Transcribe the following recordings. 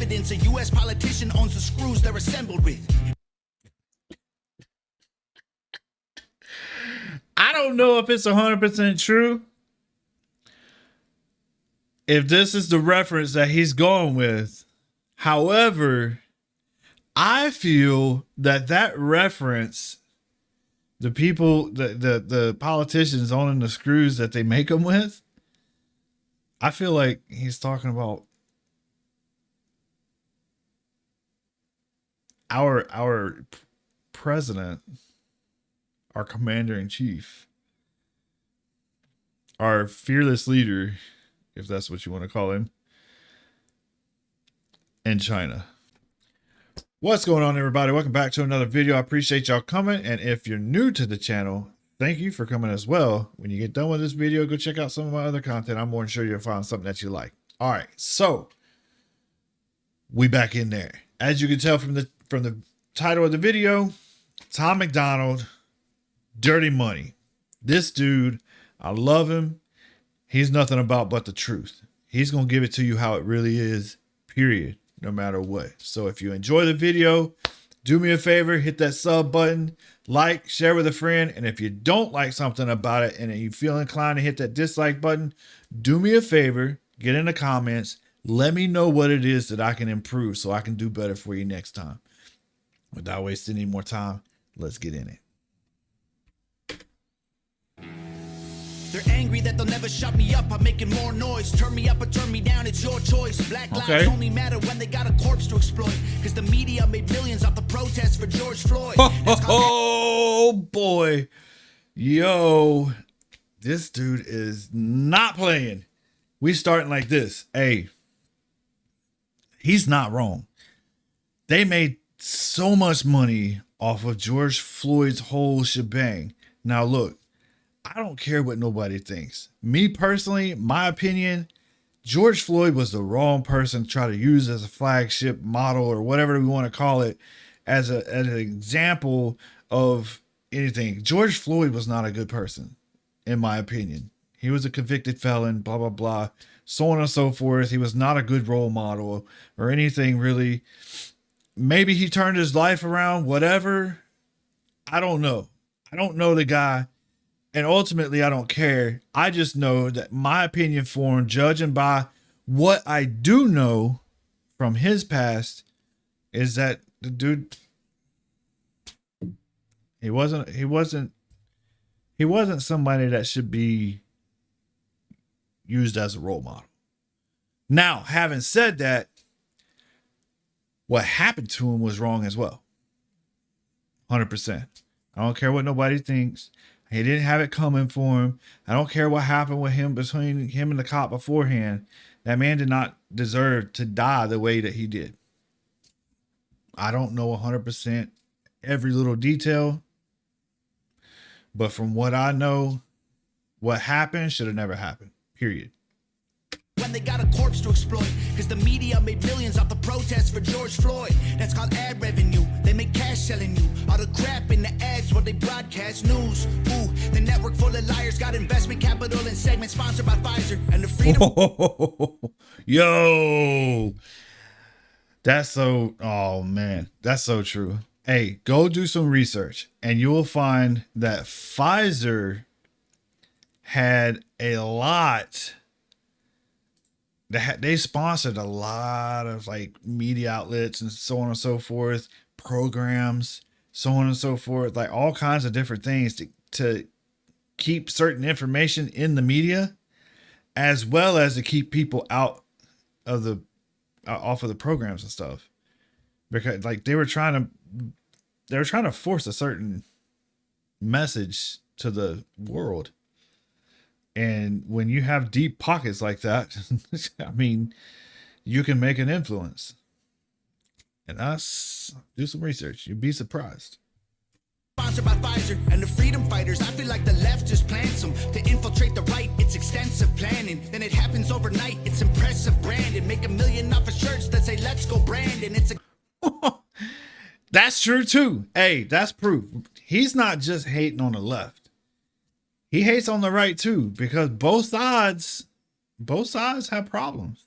evidence a U.S. politician owns the screws they're assembled with. I don't know if it's 100% true. If this is the reference that he's going with. However, I feel that that reference, the people, the politicians owning the screws that they make them with, I feel like he's talking about our president, our commander-in-chief, our fearless leader, if that's what you want to call him, in China. What's going on, everybody? Welcome back to another video. I appreciate y'all coming, and if you're new to the channel, thank you for coming as well. When you get done with this video, go check out some of my other content. I'm more than sure you'll find something that you like. All right, so we back in there. As you can tell from the title of the video, Tom MacDonald, Dirty Money. This dude, I love him. He's nothing about but the truth. He's going to give it to you how it really is, period, no matter what. So if you enjoy the video, do me a favor, hit that sub button, like, share with a friend. And if you don't like something about it and you feel inclined to hit that dislike button, do me a favor, get in the comments, let me know what it is that I can improve so I can do better for you next time. Without wasting any more time, let's get in it. They're angry that they'll never shut me up. I'm making more noise. Turn me up or turn me down, it's your choice. Black lives only matter when they got a corpse to exploit. Because the media made millions off the protests for George Floyd. Oh boy. Yo, this dude is not playing. We starting like this. Hey, he's not wrong. They made so much money off of George Floyd's whole shebang. Now look, I don't care what nobody thinks. Me personally, my opinion, George Floyd was the wrong person to try to use as a flagship model or whatever we want to call it as an example of anything. George Floyd was not a good person, in my opinion. He was a convicted felon, blah, blah, blah, so on and so forth. He was not a good role model or anything really. Maybe he turned his life around, whatever. I don't know. I don't know the guy. And ultimately, I don't care. I just know that my opinion for him, judging by what I do know from his past, is that the dude, he wasn't somebody that should be used as a role model. Now, having said that, what happened to him was wrong as well. 100%. I don't care what nobody thinks. He didn't have it coming for him. I don't care what happened with him between him and the cop beforehand. That man did not deserve to die the way that he did. I don't know 100% every little detail. But from what I know, what happened should have never happened. Period. When they got a corpse to exploit, because the media made millions off the protests for George Floyd. That's called ad revenue. They make cash selling you all the crap in the ads while they broadcast news. Ooh, the network full of liars got investment capital and segment sponsored by Pfizer and the freedom. Yo, that's so, oh man, that's so true. Hey, go do some research and you will find that Pfizer had a lot. They sponsored a lot of like media outlets and so on and so forth, programs, so on and so forth, like all kinds of different things to keep certain information in the media, as well as to keep people out of off of the programs and stuff, because like they were trying to force a certain message to the world. And when you have deep pockets like that, I mean, you can make an influence. And do some research. You'd be surprised. Sponsored by Pfizer and the freedom fighters. I feel like the left just plants them to infiltrate the right. It's extensive planning. Then it happens overnight. It's impressive branding. Make $1 million off of shirts that say "Let's go Brandon." It's a That's true too. Hey, that's proof. He's not just hating on the left. He hates on the right too, because both sides have problems.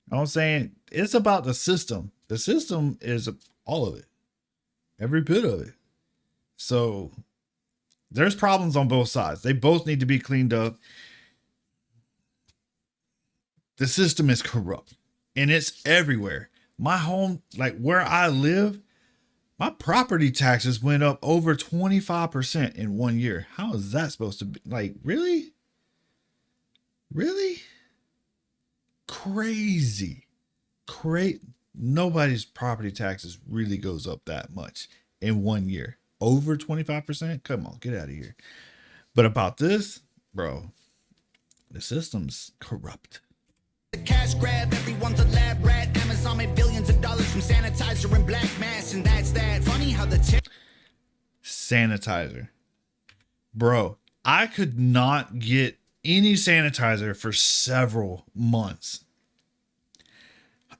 You know what I'm saying? it's about the system. The system is all of it, every bit of it. So there's problems on both sides. They both need to be cleaned up. The system is corrupt and it's everywhere. My home, like where I live, my property taxes went up over 25% in 1 year. How is that supposed to be? Like, really? Really? Crazy. Nobody's property taxes really goes up that much in 1 year. Over 25%? Come on, get out of here. But about this, bro, the system's corrupt. The cash grab, everyone's a lab rat. Amazon made billions of dollars from sanitizer and black mass, and that's that. Funny how the sanitizer. Bro, I could not get any sanitizer for several months.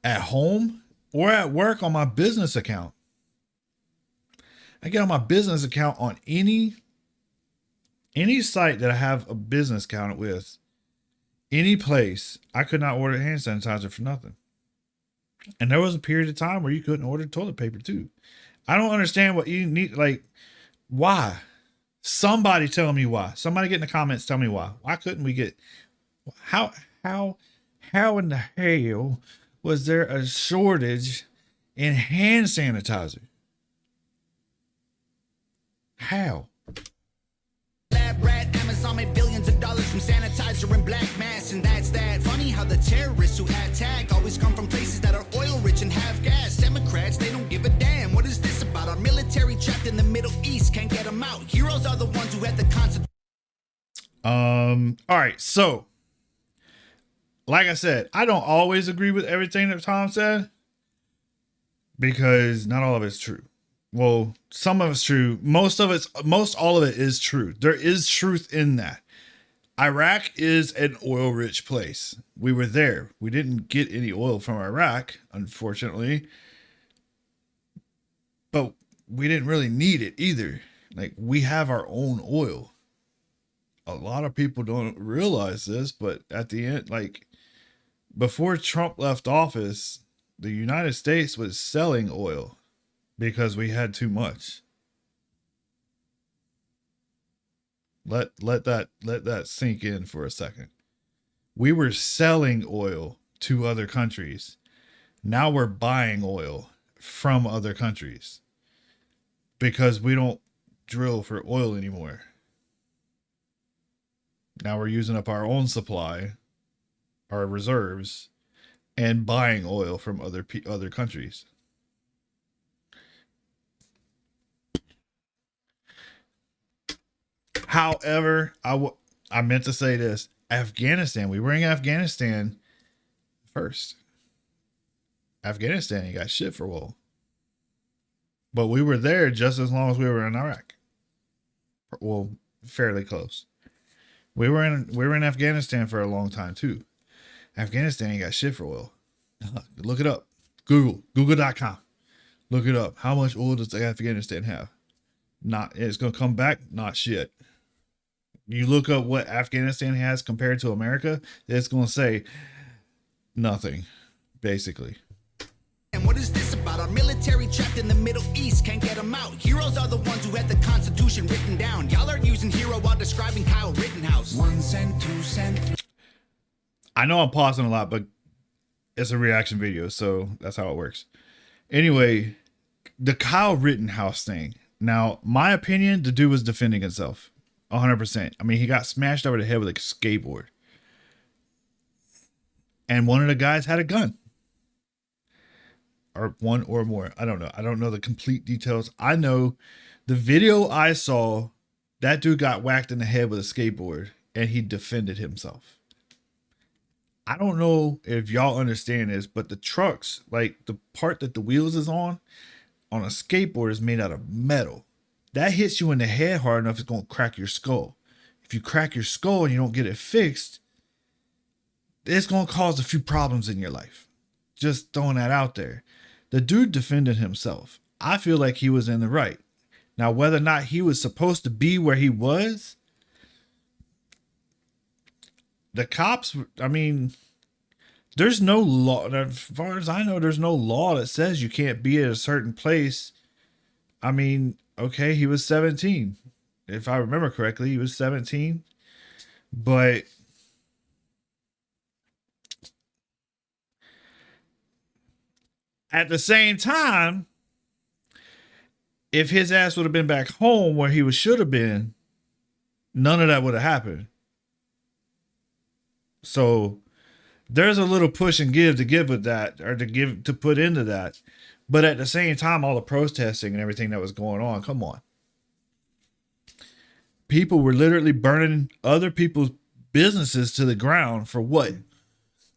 At home or at work on my business account. I get on my business account on any site that I have a business account with, any place, I could not order hand sanitizer for nothing. And there was a period of time where you couldn't order toilet paper too. I don't understand what you need. Like, why? Somebody tell me why. Somebody get in the comments, tell me why. Why couldn't we get, how in the hell was there a shortage in hand sanitizer? How? lab rat. Amazon made billions of dollars from sanitizer and black mass, and that's that. Funny how the terrorists who attack always come from places that are oil rich and have gas. Democrats, they don't give a damn. What is this about? Our military trapped in the Middle East, can't get them out. Heroes are the ones who had the concept. All right, so like I said, I don't always agree with everything that Tom said because not all of it's true. Well, some of it's true. Most all of it is true. There is truth in that. Iraq is an oil rich place. We were there. We didn't get any oil from Iraq, unfortunately, but we didn't really need it either. Like, we have our own oil. A lot of people don't realize this, but at the end, like before Trump left office, the United States was selling oil because we had too much. Let that sink in for a second. We were selling oil to other countries. Now we're buying oil from other countries because we don't drill for oil anymore. Now we're using up our own supply, our reserves, and buying oil from other countries. However, I meant to say this. Afghanistan, we were in Afghanistan first. Afghanistan ain't got shit for oil. But we were there just as long as we were in Iraq. Well, fairly close. We were in Afghanistan for a long time too. Afghanistan ain't got shit for oil. Look it up. Google.com. Look it up. How much oil does Afghanistan have? It's gonna come back, not shit. You look up what Afghanistan has compared to America, it's gonna say nothing, basically. And what is this about? Our military trapped in the Middle East, can't get them out. Heroes are the ones who had the Constitution written down. Y'all are using hero while describing Kyle Rittenhouse. 1 cent, 2 cent. I know I'm pausing a lot, but it's a reaction video, so that's how it works. Anyway, the Kyle Rittenhouse thing. Now, my opinion, the dude was defending himself 100%. I mean, he got smashed over the head with a skateboard. And one of the guys had a gun. Or one or more. I don't know. I don't know the complete details. I know the video I saw, that dude got whacked in the head with a skateboard and he defended himself. I don't know if y'all understand this, but the trucks, like the part that the wheels is on a skateboard is made out of metal. That hits you in the head hard enough, it's going to crack your skull. If you crack your skull and you don't get it fixed, it's going to cause a few problems in your life. Just throwing that out there. The dude defended himself. I feel like he was in the right. Now, whether or not he was supposed to be where he was, the cops, I mean, There's no law, as far as I know, there's no law that says you can't be at a certain place. I mean, okay, he was 17. If I remember correctly, he was 17. But at the same time, if his ass would have been back home where he should have been, none of that would have happened. So there's a little push and give with that, or to put into that. But at the same time, all the protesting and everything that was going on, come on. People were literally burning other people's businesses to the ground for what?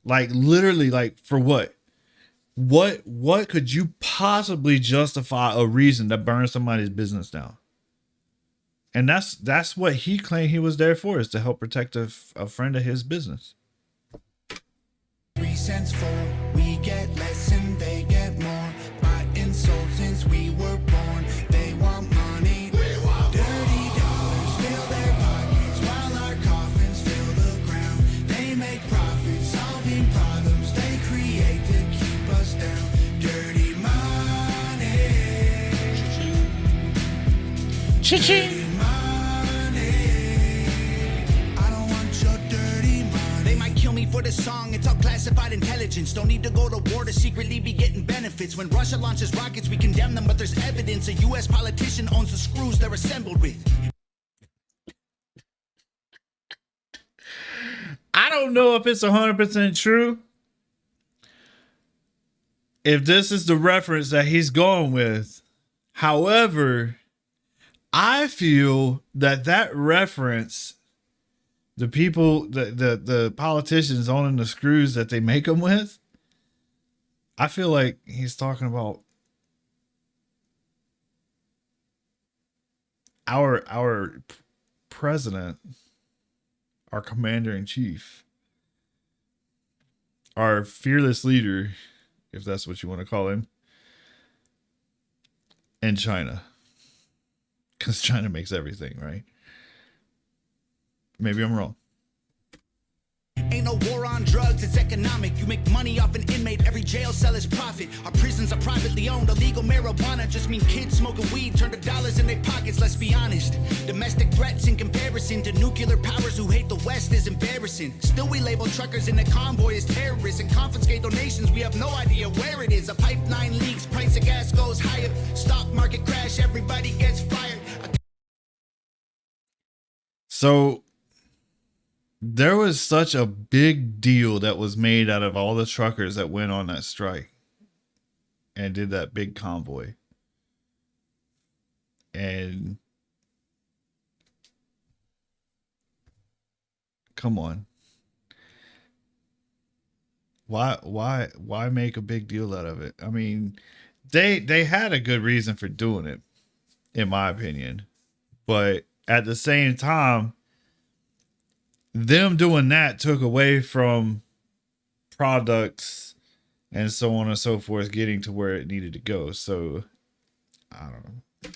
Like literally, like for what? What could you possibly justify a reason to burn somebody's business down? And that's what he claimed he was there for, is to help protect a friend of his business. 3 cents for, we get less and they get more. By insult since we were born, they want money. We want dirty dollars fill their pockets while our coffins fill the ground. They make profits solving problems they create to keep us down. Dirty money. Cha-ching. For the song, it's all classified intelligence. Don't need to go to war to secretly be getting benefits. When Russia launches rockets, we condemn them, but there's evidence a U.S. politician owns the screws they're assembled with. I don't know if it's 100% true. If this is the reference that he's going with. However, I feel that reference, the people, the politicians owning the screws that they make them with, I feel like he's talking about our president, our commander in chief, our fearless leader, if that's what you want to call him, in China. Because China makes everything, right? Maybe I'm wrong. Ain't no war on drugs, it's economic. You make money off an inmate, every jail cell is profit. Our prisons are privately owned, illegal marijuana just mean kids smoking weed turn to dollars in their pockets, let's be honest. Domestic threats in comparison to nuclear powers who hate the West is embarrassing. Still we label truckers in the convoy as terrorists and confiscate donations, we have no idea where it is. A pipeline leaks, price of gas goes higher, stock market crash, everybody gets fired. So there was such a big deal that was made out of all the truckers that went on that strike and did that big convoy. And come on. Why make a big deal out of it? I mean, they had a good reason for doing it, in my opinion. But at the same time, them doing that took away from products and so on and so forth getting to where it needed to go. So I don't know.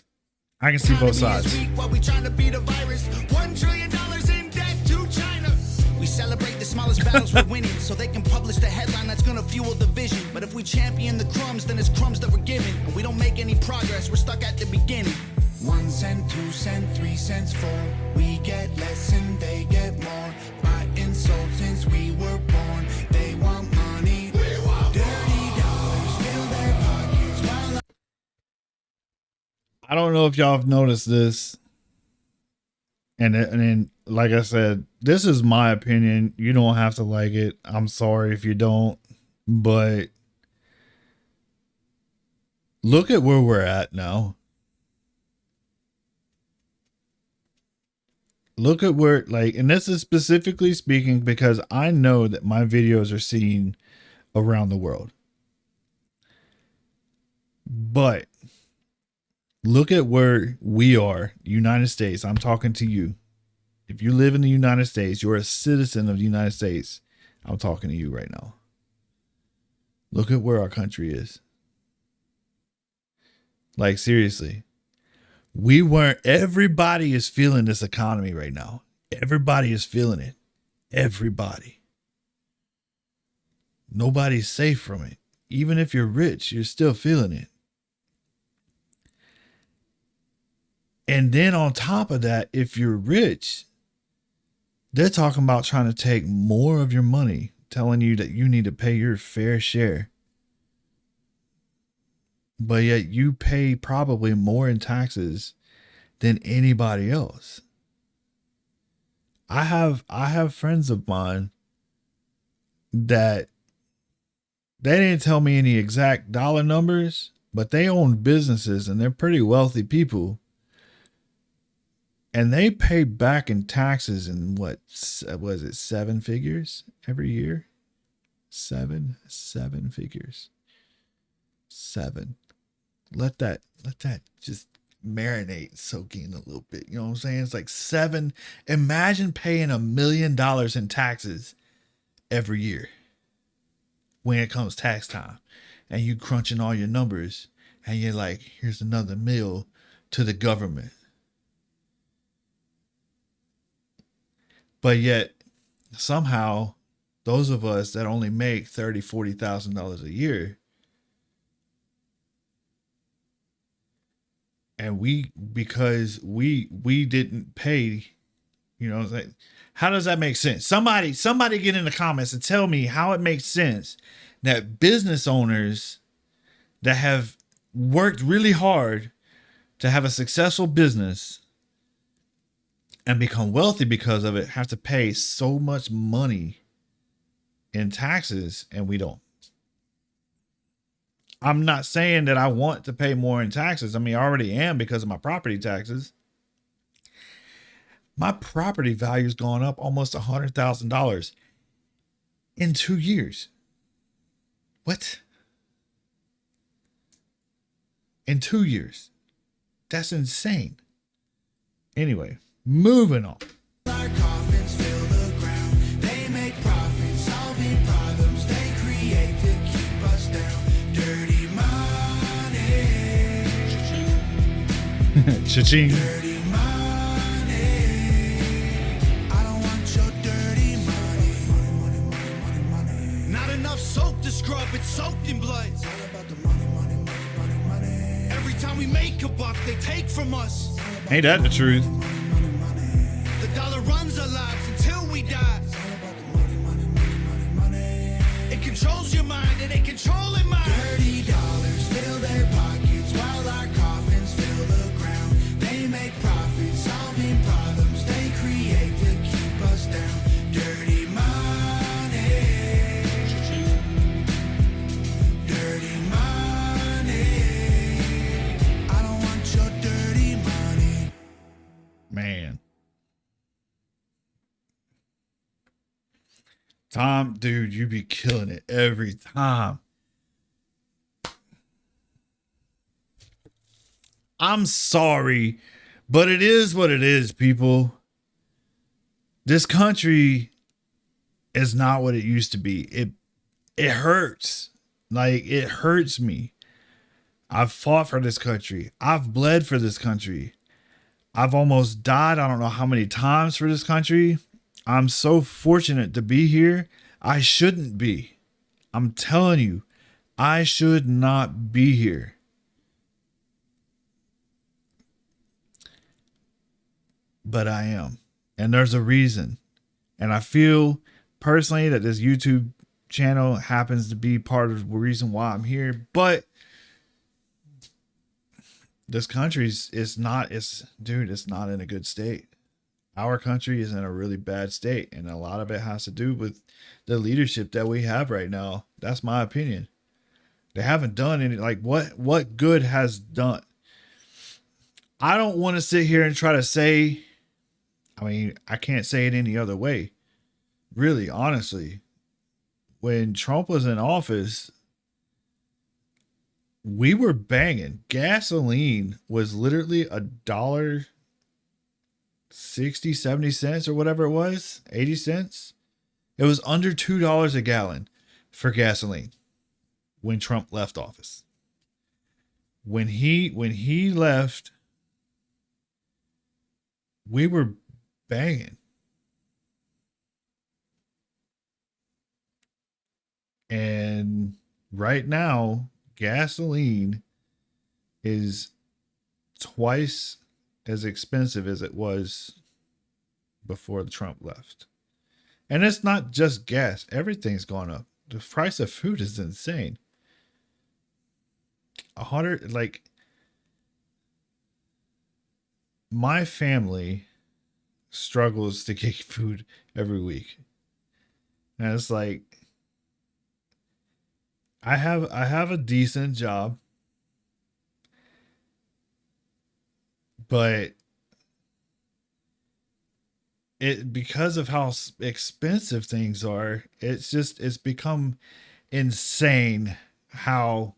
I can see both sides. While we trying to beat a virus, $1 trillion in debt to China. We celebrate the smallest battles we're winning, so they can publish the headline that's gonna fuel the vision. But if we champion the crumbs, then it's crumbs that we're given. And we don't make any progress, we're stuck at the beginning. 1 cent, 2 cent, 3 cents for, we get less and they get more. By insult since we were born, they want money. We want dirty dollars fill their pockets while I don't know if y'all have noticed this. And then, like I said, this is my opinion. You don't have to like it. I'm sorry if you don't. But look at where we're at now. Look at where, like, and this is specifically speaking because I know that my videos are seen around the world. But look at where we are, United States. I'm talking to you. If you live in the United States, you're a citizen of the United States. I'm talking to you right now. Look at where our country is. Like, seriously. Everybody is feeling this economy right now. Everybody is feeling it. Everybody. Nobody's safe from it. Even if you're rich, you're still feeling it. And then on top of that, if you're rich, they're talking about trying to take more of your money, telling you that you need to pay your fair share. But yet you pay probably more in taxes than anybody else. I have friends of mine that they didn't tell me any exact dollar numbers, but they own businesses and they're pretty wealthy people. And they pay back in taxes in what was it, 7 figures every year? Seven figures. 7. Let that just marinate, soak in a little bit. You know what I'm saying? It's like 7. Imagine paying $1 million in taxes every year when it comes tax time, and you crunching all your numbers, and you're like, here's another meal to the government. But yet, somehow, those of us that only make $30,000, $40,000 a year, and because we didn't pay, you know, like, how does that make sense? Somebody get in the comments and tell me how it makes sense that business owners that have worked really hard to have a successful business and become wealthy because of it have to pay so much money in taxes, and we don't. I'm not saying that I want to pay more in taxes. I mean, I already am because of my property taxes. My property value's gone up almost $100,000 in 2 years. What? In 2 years. That's insane. Anyway, moving on. Our coffins fill the ground. They make profits, solving problems they create to keep us down. Dirty money. Cha-ching. Dirty money. I don't want your dirty money. Not enough soap to scrub, it's soaked in blood. It's all about the money. Every time we make a buck, they take from us. Ain't that the truth? The dollar runs our lives until we die. It controls your mind and it controlling mine. Dirty dollars fill their pockets while our coffins fill the ground. They make profits, solving problems they create to keep us down. Dirty money. Dirty money. I don't want your dirty money. Man. Tom, dude, you be killing it every time. I'm sorry, but it is what it is, people. This country is not what it used to be. It hurts. Like, it hurts me. I've fought for this country. I've bled for this country. I've almost died I don't know how many times for this country. I'm so fortunate to be here. I shouldn't be. I'm telling you, I should not be here. But I am. And there's a reason. And I feel personally that this YouTube channel happens to be part of the reason why I'm here. But this country's it's not in a good state. Our country is in a really bad state, and a lot of it has to do with the leadership that we have right now. That's my opinion. They haven't done any, like, what good has done? I don't want to sit here and try to say, I mean, I can't say it any other way. Really, honestly, when Trump was in office, we were banging. Gasoline was literally $1.60, 70 cents, or whatever it was, 80 cents. It was under $2 a gallon for gasoline when Trump left office. When he left, we were banging. And right now, gasoline is twice as expensive as it was before the Trump left. And it's not just gas. Everything's gone up. The price of food is insane. My family struggles to get food every week. And it's like, I have a decent job, but because of how expensive things are, it's become insane how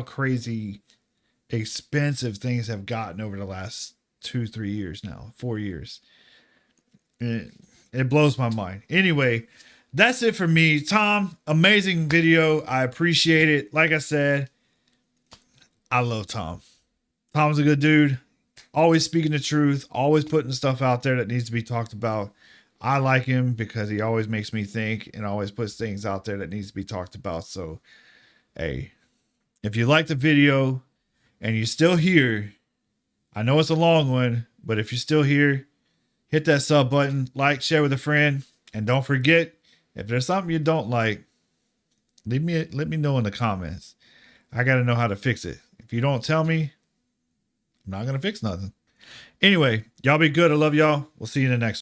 crazy expensive things have gotten over the last 2-3 years now, 4 years. It blows my mind. Anyway, that's it for me. Tom, amazing video. I appreciate it. Like I said, I love Tom. Tom's a good dude. Always speaking the truth. Always putting stuff out there that needs to be talked about. I like him because he always makes me think and always puts things out there that needs to be talked about. So, hey, if you like the video and you're still here, I know it's a long one, but if you're still here, hit that sub button, like, share with a friend, and don't forget, if there's something you don't like, let me know in the comments. I got to know how to fix it. If you don't tell me, I'm not going to fix nothing. Anyway, y'all be good. I love y'all. We'll see you in the next one.